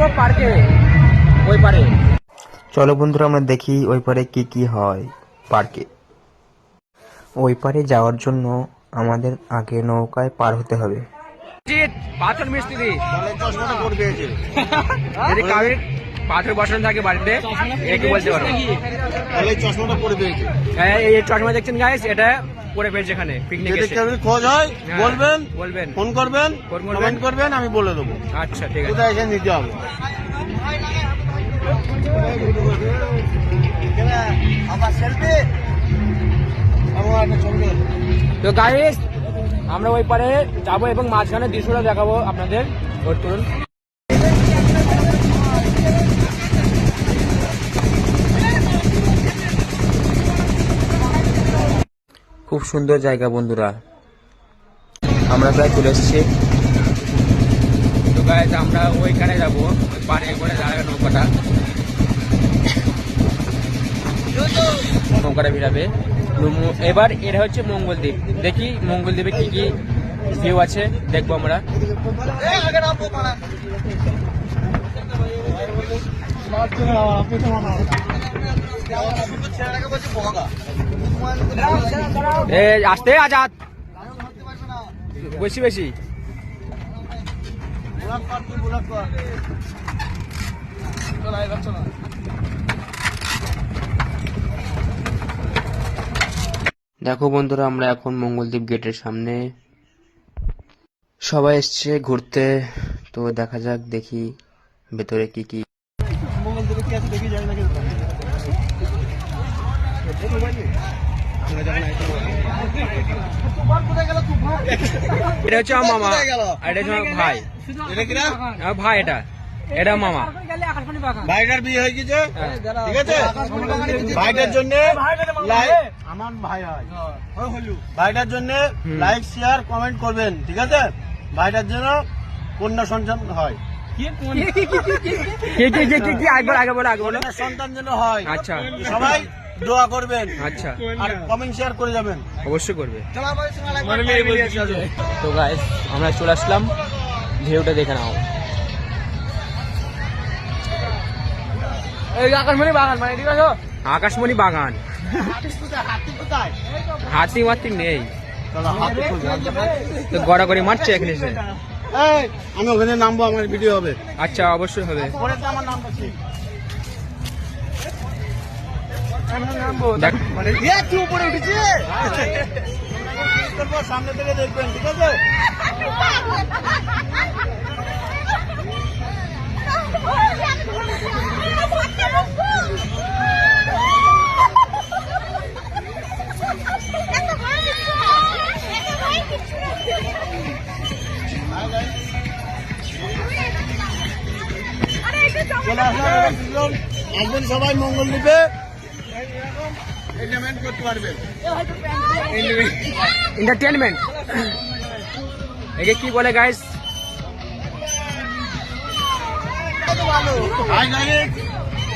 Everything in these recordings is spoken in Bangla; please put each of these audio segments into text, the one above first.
যাবো পার্কে, ওই পারে। চলো বন্ধুরা আমরা দেখি ওই পারে কি কি হয় পার্কে। ওই পারে যাওয়ার জন্য আমাদের আগে নৌকায় পার হতে হবে। পাথর মিস্ত্রি যদি কাউকে পাথর বসানো থাকে বাড়িতে একে বলতে পারো। চশমাটা পরে পেয়েছে। হ্যাঁ, এই চশমা দেখছেন গাইস, এটা পরে পেয়েছে এখানে পিকনিক এসে। যদি খোঁজ হয় বলবেন, বলবেন, ফোন করবেন, কমেন্ট করবেন, আমি বলে দেবো। আচ্ছা ঠিক আছে, কোথায় এসে নিতে হবে। তো গাইস আমরা ওই পারে যাবো এবং মাঝখানে দৃশ্যটা দেখাবো আপনাদের। ওয়েট করুন। খুব সুন্দর জায়গা বন্ধুরা, আমরা প্রায় চলে এসেছি। তো গাইস আমরা ওইখানে যাবো, পারে করে দাঁড়াবে নৌকাটা ভিড়াবে। এবার এটা হচ্ছে মঙ্গলদ্বীপ। দেখি মঙ্গলদ্বীপে কি কি ভিউ আছে, দেখবো আমরা। আসতে আজাদ বেশি বেশি। দেখো বন্ধুরা আমরা এখন মঙ্গলদ্বীপ গেটের সামনে, সবাই এসছে ঘুরতে। তো দেখা যাক, দেখি ভেতরে কি কি। এটা হচ্ছে আমার মামা, এটা হচ্ছে আমার ভাই। আমার ভাই, এটা মামা। ভাইটার বিয়ে হয়ে গেছে, ঠিক আছে। ভাইটার জন্য আমার ভাই হয়, ভাইটার জন্য লাইক শেয়ার কমেন্ট করবেন, ঠিক আছে। ভাইটার জন্য কন্যা সন্তান হয়, সন্তান যেন হয়। আচ্ছা, সবাই দোয়া করবেন, আচ্ছা, আর কমেন্ট শেয়ার করে যাবেন, অবশ্যই করবে। তো গাইস আমরা চলে আসলাম, ভিউটা দেখে নাও। আকাশমণি বাগান, মানে ঠিক আছে, আকাশমণি বাগান। হাতি মাতি নেই তো, গড়াগড়ি মারছে এখানে এসে। আমি ওখানে নামবো, আমার ভিডিও হবে। আচ্ছা, অবশ্যই হবে। আমার নামটা ঠিক উপরে উঠেছে, সামনে থেকে দেখবেন, ঠিক আছে। আসবেন সবাই মঙ্গলদ্বীপে, এন্টারটেইনমেন্ট করতে পারবেন। এন্টারটেইনমেন্ট একে কি বলে গাইস?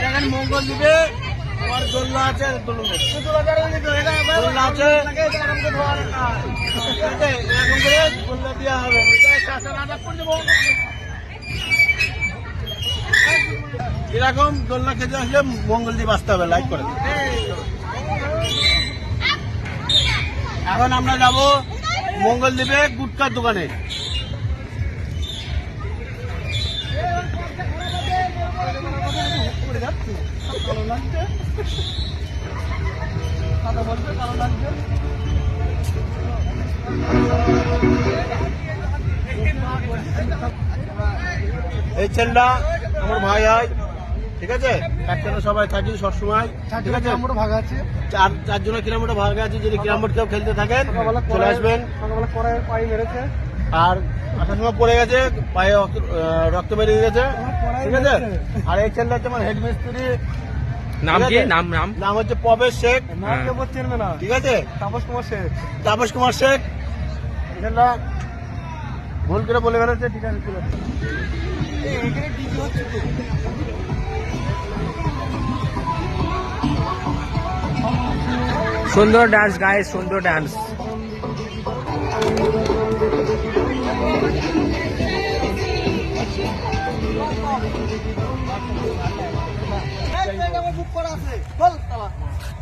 এখন মঙ্গলদ্বীপে আমার দোলনা আছে, দোলনা আছে, দেওয়া হবে। এরকম দোলনা খেতে আসলে মঙ্গলদ্বীপ আসতে হবে, লাইক করে। এখন আমরা যাব মঙ্গলদ্বীপে গুটকার দোকানে। এই ছেলেটা আমার ভাই হয়, ঠিক আছে। একসাথে সবাই থাকি সবসময়, ঠিক আছে। ভাগ আছে, চারজনের কিলোমিটার ভাগ আছে। যদি কিলোমিটার কেউ খেলতে থাকেন চলে আসবেন। পায়ে মেরেছে আর আসার সময় পড়ে গেছে, পায়ে রক্ত বেরিয়ে গেছে, ঠিক আছে। আর এই ছেলেটা হচ্ছে আমার হেড মিস্ত্রি। নাম কি? নাম হচ্ছে প্রবেশ শেখ, ঠিক আছে। তাপস কুমার শেখ। ছেলেটা ভুল করে বলে বেড়াচ্ছে, ঠিক আছে। সুন্দর ডান্স গাইস, সুন্দর ডান্স।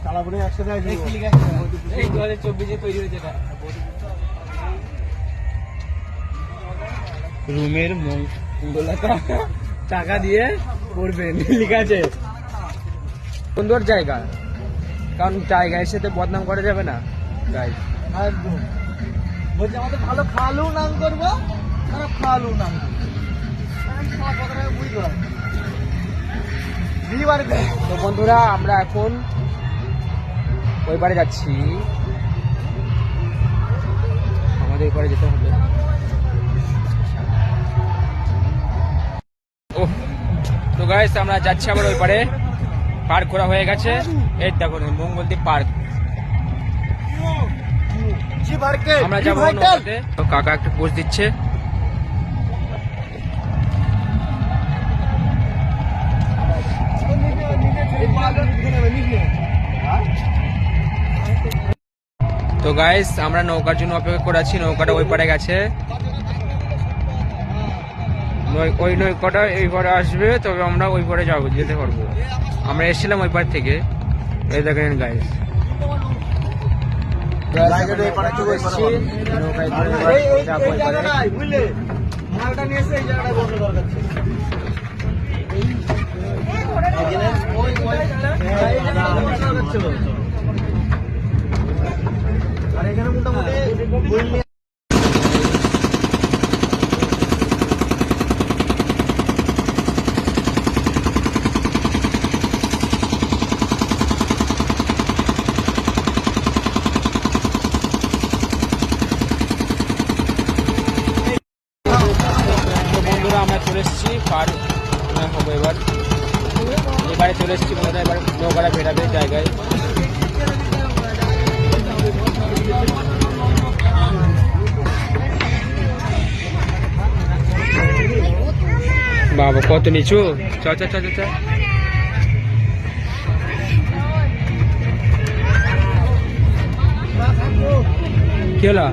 তালাপুরে একসাথে এই 2024 তৈরি হয়েছে এটা রুমের মঙ্গলতা টাকা দিয়ে পড়বেন লিখা আছে। সুন্দর জায়গা, কারণ জায়গায় সাথে বদনাম করা যাবে না গাইস। একদম বলছি আমাদের ভালো খাওয়ালেও নাম করবো, খারাপ খাওয়ালেও নাম করবো। তো বন্ধুরা আমরা এখন ওই পারে যাচ্ছি, আমাদের ওই পারে যেতে হবে। ও তো গাইস আমরা যাচ্ছি আবার ওই পারে, পার্ক করা হয়ে গেছে। এই দেখো মঙ্গলদ্বীপ পার্ক, আমরা যাবো নৌকাতে। তো কাকা একটা পোস্ট দিচ্ছে। তো গাইস আমরা নৌকার জন্য অপেক্ষা করে আছি, নৌকাটা ওই পারে গেছে, ওই নৌকাটা এই পারে আসবে, তবে আমরা ওই পারে যাবো, যেতে পারবো। আমরা এসেছিলাম ওই পার থেকে, এই দেখেন গাইস মালটা নিয়ে এসে এই জায়গাটায় বসে দরকার ছিল। আর এখানে মোটামুটি আমরা চলে এসেছি পার হবো এবারে চলে এসেছি বন্ধুরা। এবার নৌকাটা বেরাবে জায়গায়। বাবা কত নিচু, চ চ চ চ কি হলো?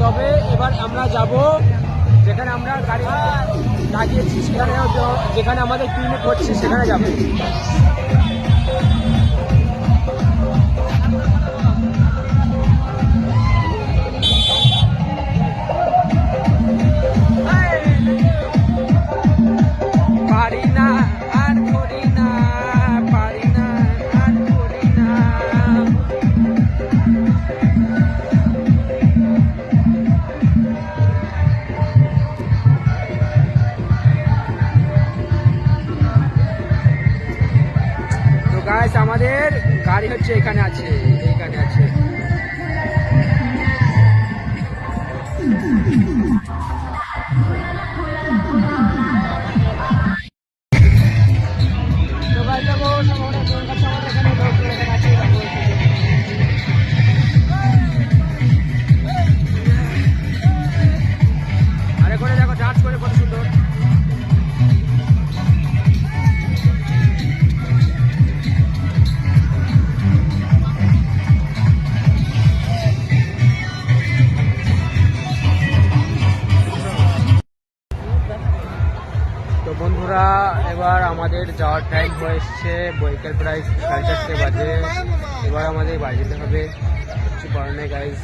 তবে এবার আমরা যাব যেখানে আমরা গাড়ি লাগিয়েছি, সেখানে যেখানে আমাদের পিকনিক হচ্ছে সেখানে যাব। পারি না আর করি না, পারি না আর করি না। গাইস আমাদের গাড়ি হচ্ছে এখানে আছে, এইখানে আছে। আরে করে দেখো চার্জ করে কত সুন্দর। তো বন্ধুরা এবার আমাদের যাওয়ার টাইম হয়ে এসছে, বৈকাল প্রায় 4:30 বাজে। এবার আমাদের বাড়ি যেতে হবে, কিছু করার নেই গাইস।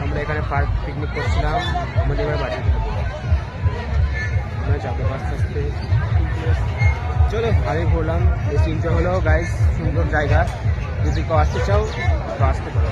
আমরা এখানে পার্ক পিকনিক করছিলাম, আমাদের এবার বাড়ি যেতে হবে। আমরা যাবো আস্তে আস্তে। চলো আমি বললাম এই চিন্তা হলো গাইস, সুন্দর জায়গা, যদি কেউ আসতে চাও তো আসতে পারো।